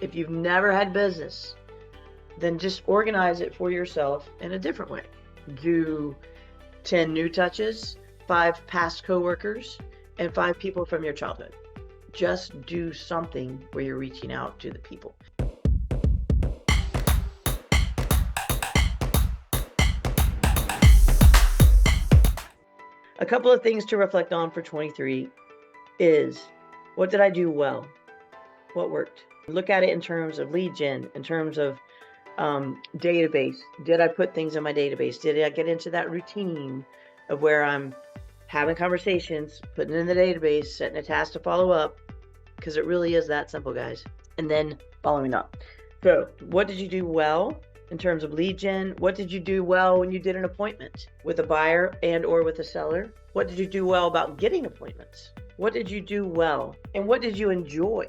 If you've never had business, then just organize it for yourself in a different way. Do 10 new touches, 5 past coworkers, and 5 people from your childhood. Just do something where you're reaching out to the people. A couple of things to reflect on for 23 is, what did I do well? What worked? Look at it in terms of lead gen, in terms of database. Did I put things in my database? Did I get into that routine of where I'm having conversations, putting it in the database, setting a task to follow up? Because it really is that simple, guys. And then following up. So what did you do well in terms of lead gen? What did you do well when you did an appointment with a buyer and or with a seller? What did you do well about getting appointments? What did you do well? And what did you enjoy?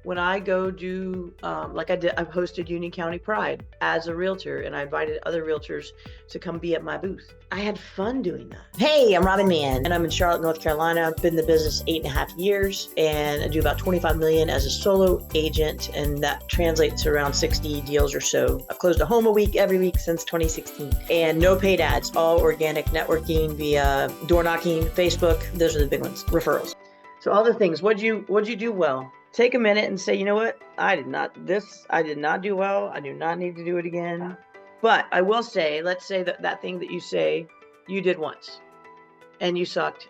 When I go do, like I did, I've hosted Union County Pride as a realtor, and I invited other realtors to come be at my booth. I had fun doing that. Hey, I'm Robin Mann, and I'm in Charlotte, North Carolina. I've been in the business 8.5 years, and I do about 25 million as a solo agent, and that translates to around 60 deals or so. I've closed a home a week every week since 2016, and no paid ads, all organic networking via door knocking, Facebook. Those are the big ones, referrals. So all the things, what'd you do well? Take a minute and say, you know what? I did not do well. I do not need to do it again. But I will say, let's say that thing that you say you did once and you sucked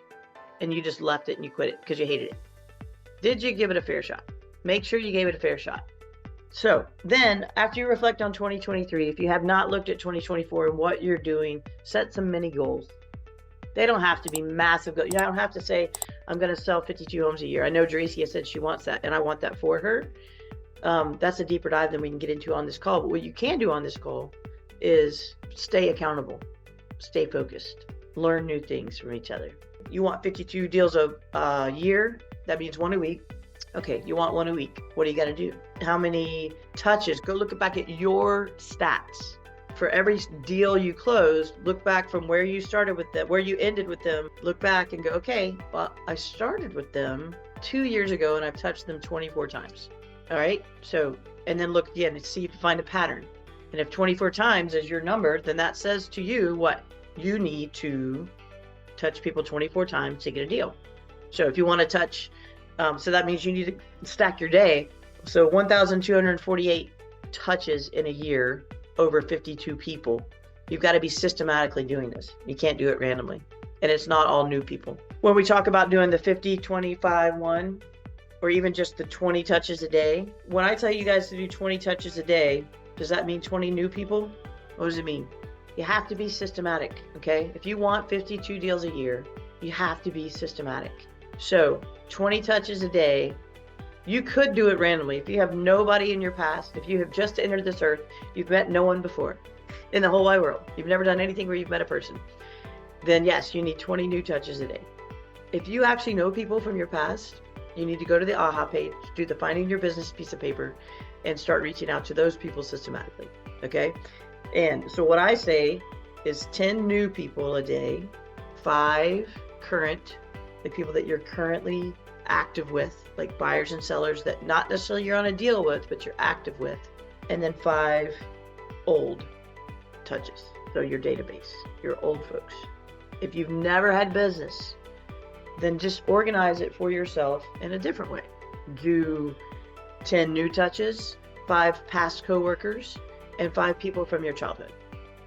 and you just left it and you quit it because you hated it. Did you give it a fair shot? Make sure you gave it a fair shot. So then after you reflect on 2023, if you have not looked at 2024 and what you're doing, set some mini goals. They don't have to be massive goals. You don't have to say, I'm going to sell 52 homes a year. I know Drecia said she wants that, and I want that for her. That's a deeper dive than we can get into on this call. But what you can do on this call is stay accountable, stay focused, learn new things from each other. You want 52 deals a year? That means 1 a week. Okay, you want 1 a week. What do you got to do? How many touches? Go look back at your stats. For every deal you closed, look back from where you started with them, where you ended with them, look back and go, okay, well, I started with them 2 years ago and I've touched them 24 times. All right. So, and then look again and see if you find a pattern. And if 24 times is your number, then that says to you what you need to touch people 24 times to get a deal. So if you want to touch, so that means you need to stack your day. So 1,248 touches in a year over 52 people. You've got to be systematically doing this. You can't do it randomly. And it's not all new people. When we talk about doing the 50, 25, 1, or even just the 20 touches a day, when I tell you guys to do 20 touches a day, does that mean 20 new people? What does it mean? You have to be systematic, okay? If you want 52 deals a year, you have to be systematic. So 20 touches a day. You could do it randomly. If you have nobody in your past, if you have just entered this earth, you've met no one before in the whole wide world, you've never done anything where you've met a person, then yes, you need 20 new touches a day. If you actually know people from your past, you need to go to the AHA page, do the Finding Your Business piece of paper, and start reaching out to those people systematically, okay? And so what I say is 10 new people a day, 5 current, the people that you're currently active with, like buyers and sellers that not necessarily you're on a deal with, but you're active with, and then 5 old touches. So your database, your old folks. If you've never had business, then just organize it for yourself in a different way. Do 10 new touches, 5 past coworkers, and 5 people from your childhood.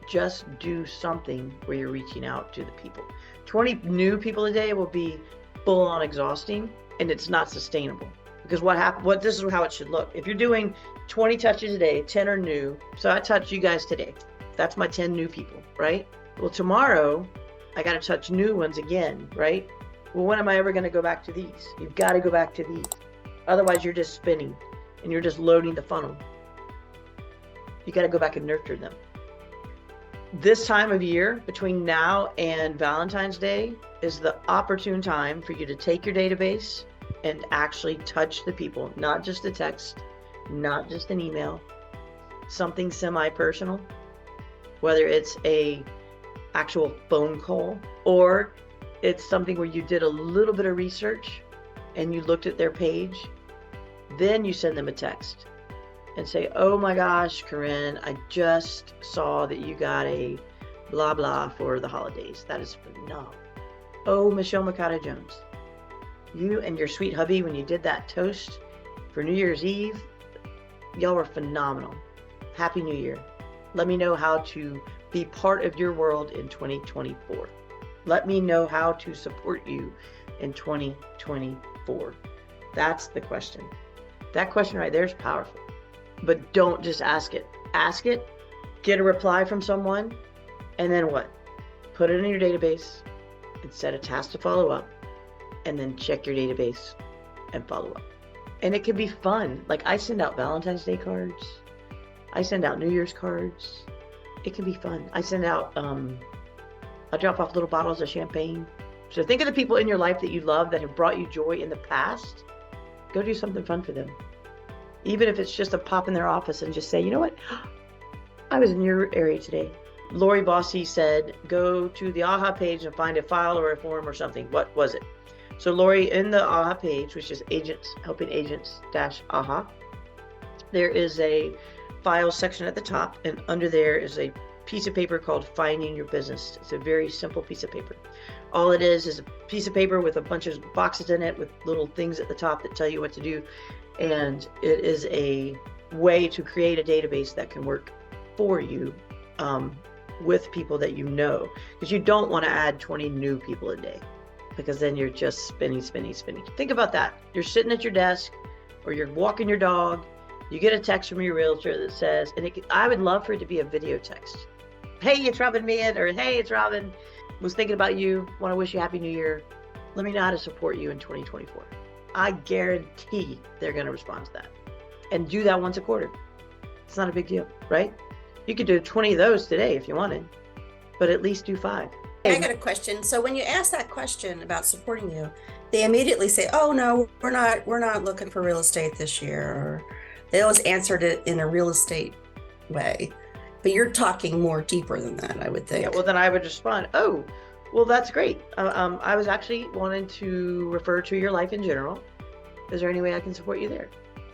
Just do something where you're reaching out to the people. 20 new people a day will be full on exhausting, and it's not sustainable. Because this is how it should look. If you're doing 20 touches a day, 10 are new. So I touched you guys today. That's my 10 new people, right? Well, tomorrow I got to touch new ones again, right? Well, when am I ever going to go back to these? You've got to go back to these. Otherwise, you're just spinning and you're just loading the funnel. You got to go back and nurture them. This time of year, between now and Valentine's Day, is the opportune time for you to take your database and actually touch the people, not just a text, not just an email, something semi-personal, whether it's a actual phone call or it's something where you did a little bit of research and you looked at their page. Then you send them a text and say, oh my gosh, Corinne, I just saw that you got a blah blah for the holidays. That is phenomenal. Oh, Michelle Mikado Jones, you and your sweet hubby, when you did that toast for New Year's Eve, y'all were phenomenal. Happy New Year. Let me know how to be part of your world in 2024. Let me know how to support you in 2024. That's the question. That question right there is powerful. But don't just ask it. Ask it, get a reply from someone, and then what? Put it in your database and set a task to follow up, and then check your database and follow up. And it can be fun. Like, I send out Valentine's Day cards. I send out New Year's cards. It can be fun. I send out, I drop off little bottles of champagne. So think of the people in your life that you love that have brought you joy in the past. Go do something fun for them. Even if it's just a pop in their office and just say, you know what? I was in your area today. Lori Bossy said, go to the AHA page and find a file or a form or something. What was it? So Lori, in the AHA page, which is agents, helping agents -AHA, there is a file section at the top, and under there is a piece of paper called Finding Your Business. It's a very simple piece of paper. All it is a piece of paper with a bunch of boxes in it with little things at the top that tell you what to do. And it is a way to create a database that can work for you with people that you know, because you don't want to add 20 new people a day, because then you're just spinning. Think about that. You're sitting at your desk or you're walking your dog, you get a text from your realtor that says, and I would love for it to be a video text. Hey, it's Robin Meehan, or hey, it's Robin. Was thinking about you. Want to wish you Happy New Year. Let me know how to support you in 2024. I guarantee they're going to respond to that. And do that once a quarter. It's not a big deal, right? You could do 20 of those today if you wanted, but at least do 5. I got a question. So when you ask that question about supporting you, they immediately say, oh no, we're not looking for real estate this year. Or they always answered it in a real estate way. But you're talking more deeper than that, I would think. Yeah, well, then I would respond, oh, well, that's great. I was actually wanting to refer to your life in general. Is there any way I can support you there?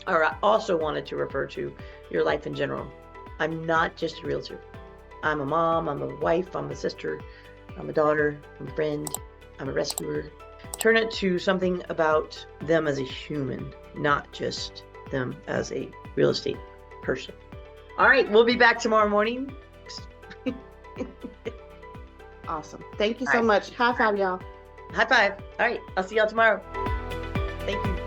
Or I also wanted to refer to your life in general. I'm not just a realtor. I'm a mom, I'm a wife, I'm a sister, I'm a daughter, I'm a friend, I'm a rescuer. Turn it to something about them as a human, not just them as a real estate person. All right, we'll be back tomorrow morning. Awesome. Thank you so much. High five, y'all. High five. All right, I'll see y'all tomorrow. Thank you.